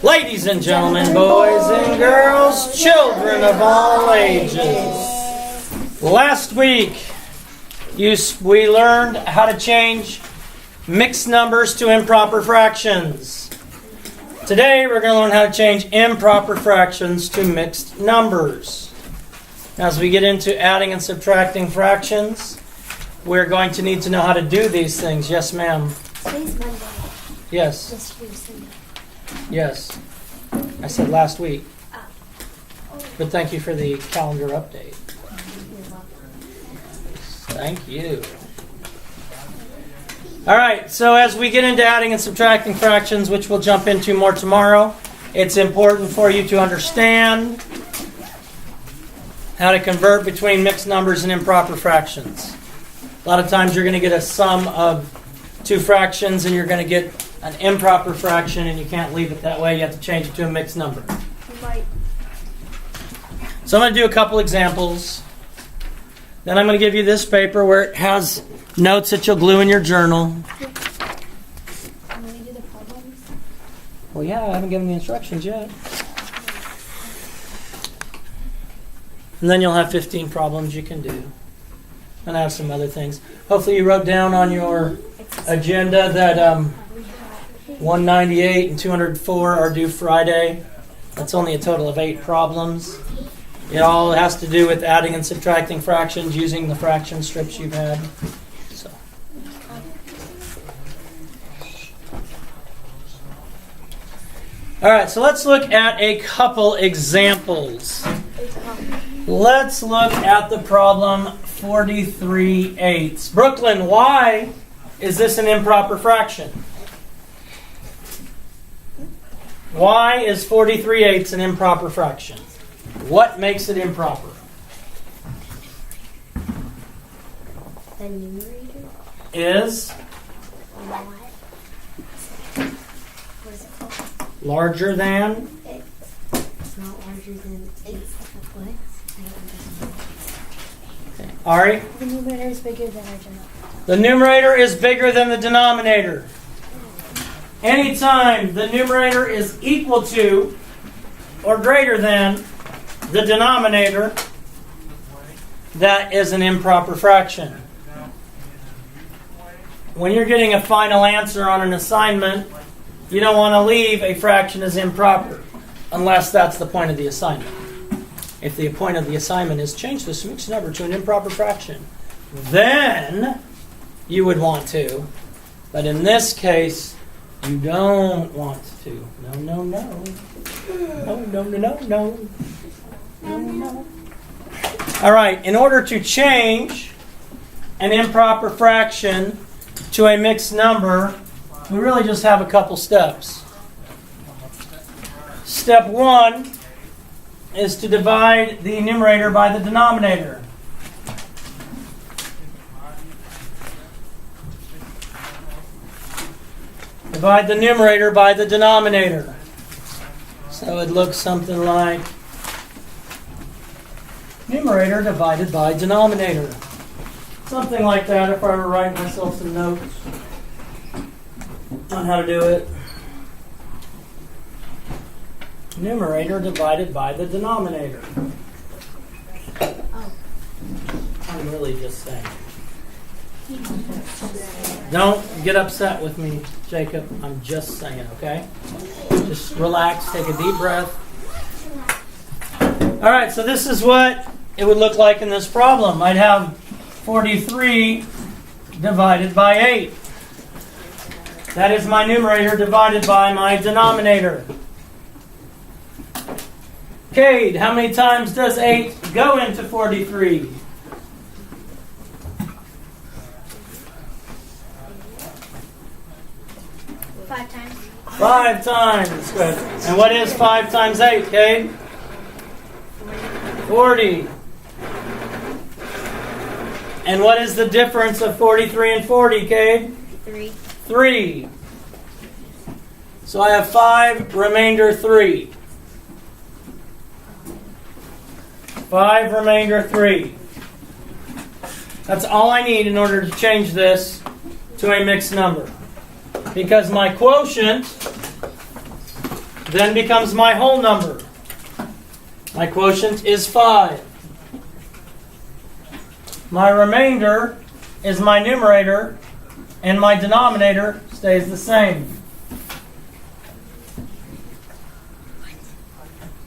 Ladies and gentlemen, boys and girls, children of all ages. Last week, we learned how to change mixed numbers to improper fractions. Today, we're going to learn how to change improper fractions to mixed numbers. As we get into adding and subtracting fractions, we're going to need to know how to do these things. Yes, ma'am. Today's Monday. Yes. Yesterday's Sunday. Yes. I said last week. But thank you for the calendar update. Thank you. All right, so as we get into adding and subtracting fractions, which we'll jump into more tomorrow, it's important for you to understand how to convert between mixed numbers and improper fractions. A lot of times you're going to get a sum of two fractions and you're going to get an improper fraction, and you can't leave it that way. You have to change it to a mixed number. Right. So I'm going to do a couple examples. Then I'm going to give you this paper where it has notes that you'll glue in your journal. I'm going to do the problems. Well, yeah, I haven't given the instructions yet. And then you'll have 15 problems you can do. And I have some other things. Hopefully you wrote down on your agenda that 198 and 204 are due Friday. That's only a total of 8 problems. It all has to do with adding and subtracting fractions using the fraction strips you've had. So. All right, so let's look at a couple examples. Let's look at the problem 43/8. Brooklyn, why is this an improper fraction? Why is 43/8 an improper fraction? What makes it improper? The numerator Is what is it called? larger than. It's not larger than 8. What? Okay. Ari? The numerator is bigger than our denominator. The numerator is bigger than the denominator. Anytime the numerator is equal to or greater than the denominator, that is an improper fraction. When you're getting a final answer on an assignment, you don't want to leave a fraction as improper unless that's the point of the assignment. If the point of the assignment is change this mixed number to an improper fraction, then you would want to. But in this case, you don't want to. No, no, no. No, no, no, no, no. No, no. All right, in order to change an improper fraction to a mixed number, we really just have a couple steps. Step 1 is to divide the numerator by the denominator. Divide the numerator by the denominator. So it looks something like numerator divided by denominator. Something like that if I were writing myself some notes on how to do it. Numerator divided by the denominator. I'm really just saying. Don't get upset with me, Jacob. I'm just saying, okay? Just relax, take a deep breath. All right, so this is what it would look like in this problem. I'd have 43 divided by 8. That is my numerator divided by my denominator. Cade, how many times does 8 go into 43? 5 times. 5 times. Good. And what is 5 times 8, Cade? 40. And what is the difference of 43 and 40, Cade? 3. 3. So I have 5, remainder 3. 5, remainder 3. That's all I need in order to change this to a mixed number. Because my quotient then becomes my whole number. My quotient is 5. My remainder is my numerator, and my denominator stays the same.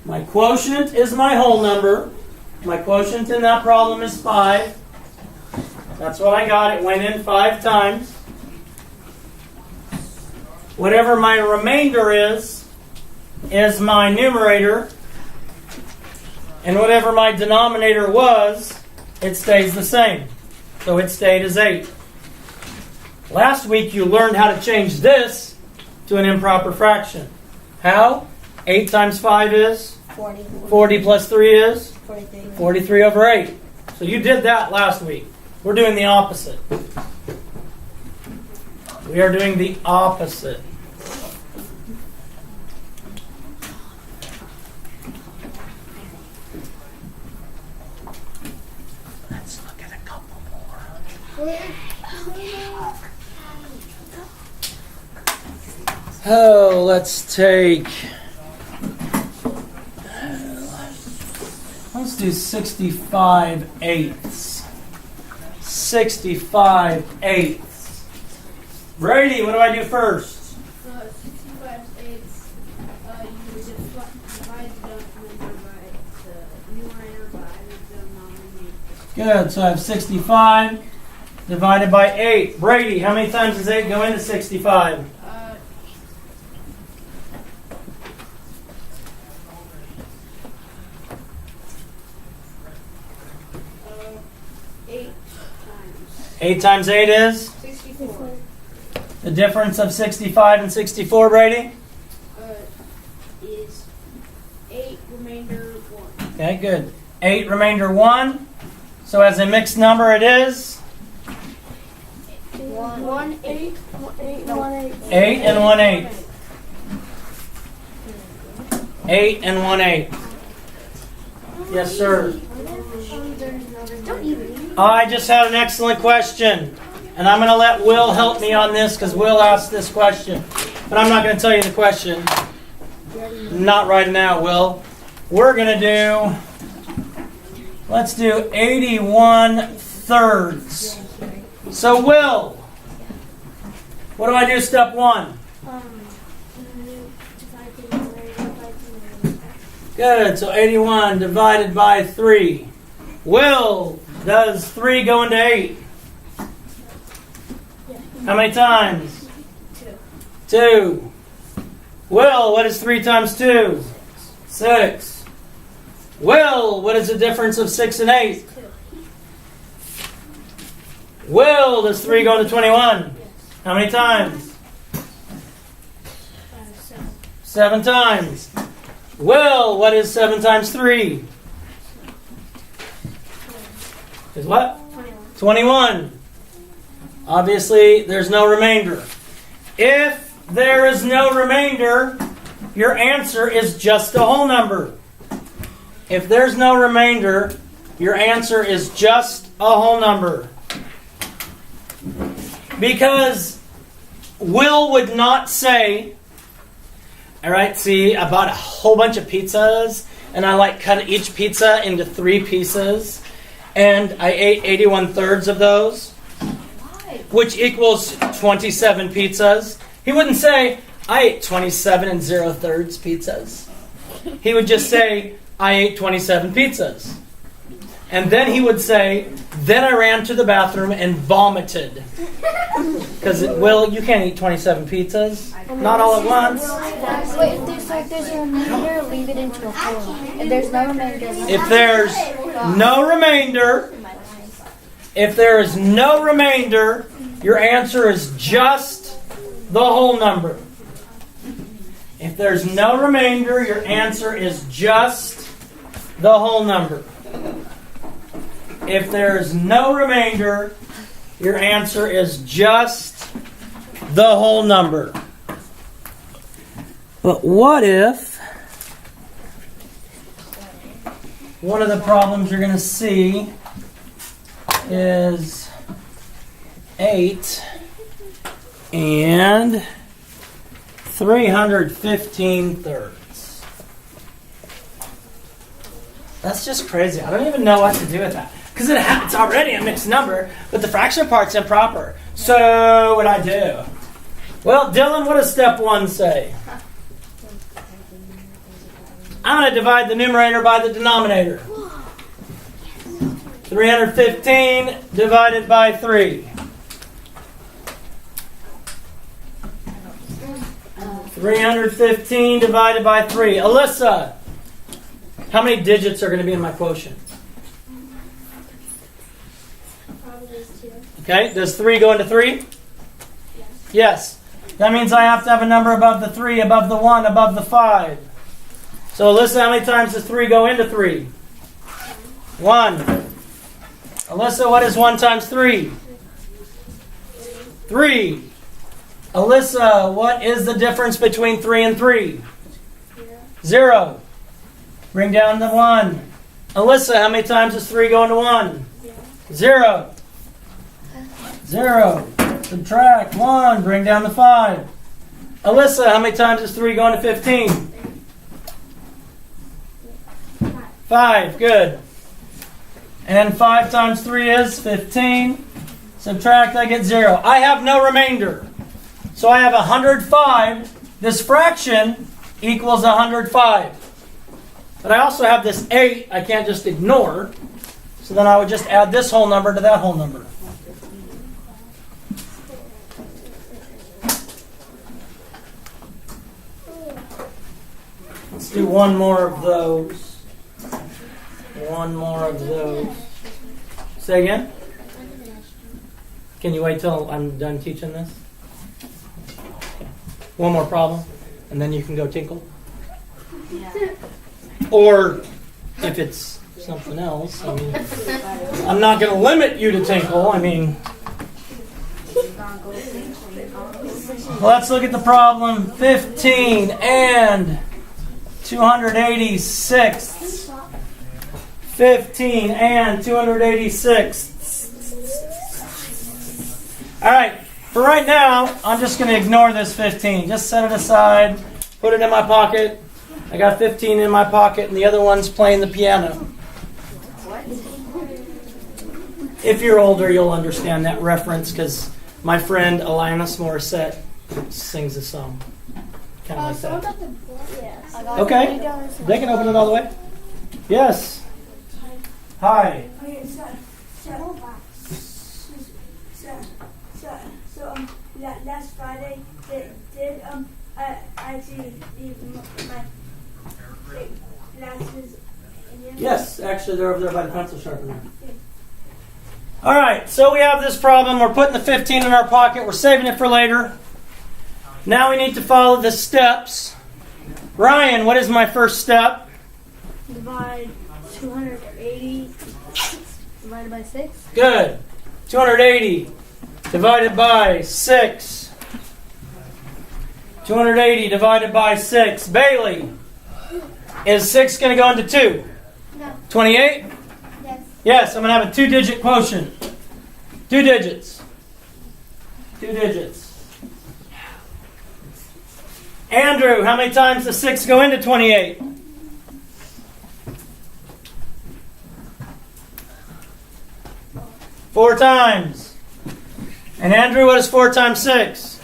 My quotient is my whole number. My quotient in that problem is 5. That's what I got. It went in 5 times. Whatever my remainder is my numerator. And whatever my denominator was, it stays the same. So it stayed as 8. Last week you learned how to change this to an improper fraction. How? 8 times 5 is? 40. 40 plus 3 is? 43. 43 over 8. So you did that last week. We're doing the opposite. We are doing the opposite. Let's look at a couple more. Oh, let's take... Let's do 65 eighths. 65 eighths. Brady, what do I do first? 65 eighths, you would divide the number by the numerator by the denominator. Good, so I have 65 divided by 8. Brady, how many times does 8 go into 65? 8 times. 8 times 8 is? 64. The difference of 65 and 64, Brady? Is 8 remainder 1. Okay, good. 8 remainder 1. So as a mixed number it is? 1 8 8 and 1 8. 8 and 1 8. Yes, sir. I just had an excellent question. And I'm going to let Will help me on this because Will asked this question. But I'm not going to tell you the question. Not right now, Will. We're going to do, let's do 81 thirds. So, Will, what do I do step 1? Good, so 81 divided by 3. Will, does 3 go into 8? How many times? 2. Will, what is 3 times 2? 6. Will, what is the difference of 6 and 8? Will, does 3 go into 21? How many times? 7 times. Will, what is 7 times 3? Is what? 21. Obviously, there's no remainder. If there is no remainder, your answer is just a whole number. If there's no remainder, your answer is just a whole number. Because Will would not say, all right, see, I bought a whole bunch of pizzas, and I cut each pizza into 3 pieces, and I ate 81 thirds of those, which equals 27 pizzas. He wouldn't say, I ate 27 and 0 thirds pizzas. He would just say, I ate 27 pizzas. And then he would say, then I ran to the bathroom and vomited. Because, well, you can't eat 27 pizzas. Not all at once. Wait, if there's a remainder, leave it into a whole. If there's no remainder, If there's no remainder, if there is no remainder, your answer is just the whole number. If there's no remainder, your answer is just the whole number. If there is no remainder, your answer is just the whole number. But what if one of the problems you're going to see is 8 and 315 thirds. That's just crazy. I don't even know what to do with that. Because it's already a mixed number, but the fraction part's improper. So what I do? Well, Dylan, what does step 1 say? I'm going to divide the numerator by the denominator. 315 divided by 3. 315 divided by 3. Alyssa, how many digits are going to be in my quotient? Probably is 2. Okay, does 3 go into 3? Yes. That means I have to have a number above the 3, above the 1, above the 5. So Alyssa, how many times does 3 go into 3? 1. Alyssa, what is 1 times 3? 3. Alyssa, what is the difference between 3 and 3? 0. Bring down the 1. Alyssa, how many times does 3 go into 1? 0. 0. Subtract 1. Bring down the 5. Alyssa, how many times does 3 go into 15? 5. Good. And 5 times 3 is 15. Subtract, I get 0. I have no remainder. So I have 105. This fraction equals 105. But I also have this 8 I can't just ignore. So then I would just add this whole number to that whole number. Let's do one more of those. One more of those. Say again? Can you wait till I'm done teaching this? One more problem, and then you can go tinkle. Or if it's something else, I mean, I'm not going to limit you to tinkle. I mean, let's look at the problem. 15 and 286. 15 and 286. All right. For right now, I'm just going to ignore this 15. Just set it aside. Put it in my pocket. I got 15 in my pocket, and the other one's playing the piano. If you're older, you'll understand that reference, because my friend Alanis Morissette sings a song. Kind of like that. Okay. They can open it all the way. Yes. Hi. Last Friday, did I actually leave my glasses in here? Yes, actually they're over there by the pencil sharpener. All right, so we have this problem. We're putting the 15 in our pocket. We're saving it for later. Now we need to follow the steps. Ryan, what is my first step? Divide 280 divided by 6. Good. 280 divided by 6. 280 divided by 6. Bailey, is 6 going to go into 2? No. 28? Yes. Yes, I'm going to have a 2-digit quotient. 2 digits. 2 digits. Andrew, how many times does 6 go into 28? 4 times. And Andrew, what is 4 times 6?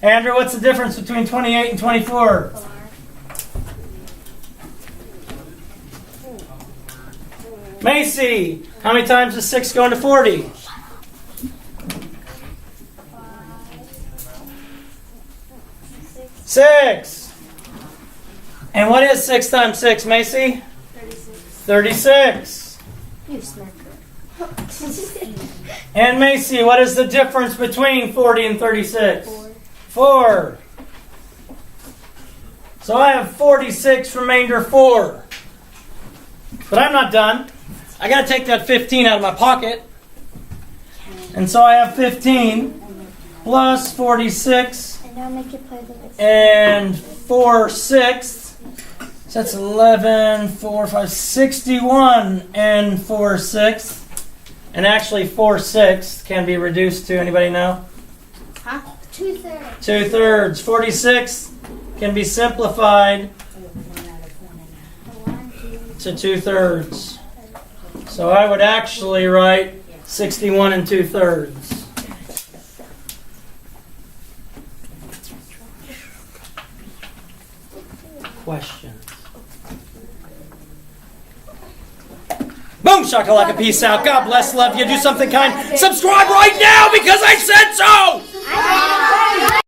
24. Andrew, what's the difference between 28 and 24? 4. Macy, how many times does 6 go into 40? 6. And what is 6 times 6, Macy? 36. You smirker. And Macy, what is the difference between 40 and 36? 4. 4. So I have 46, remainder 4. But I'm not done. I got to take that 15 out of my pocket. And so I have 15 plus 46 And now make it play the next and 4/6. So that's 11, 4, 5, 61 and 4/6. And actually 4/6 can be reduced to, anybody know? Huh? 2/3. 2/3. 46 can be simplified to 2/3. So I would actually write 61 and 2/3. Questions? Boom, shakalaka, peace out. God bless, love you. Do something kind. Subscribe right now because I said so!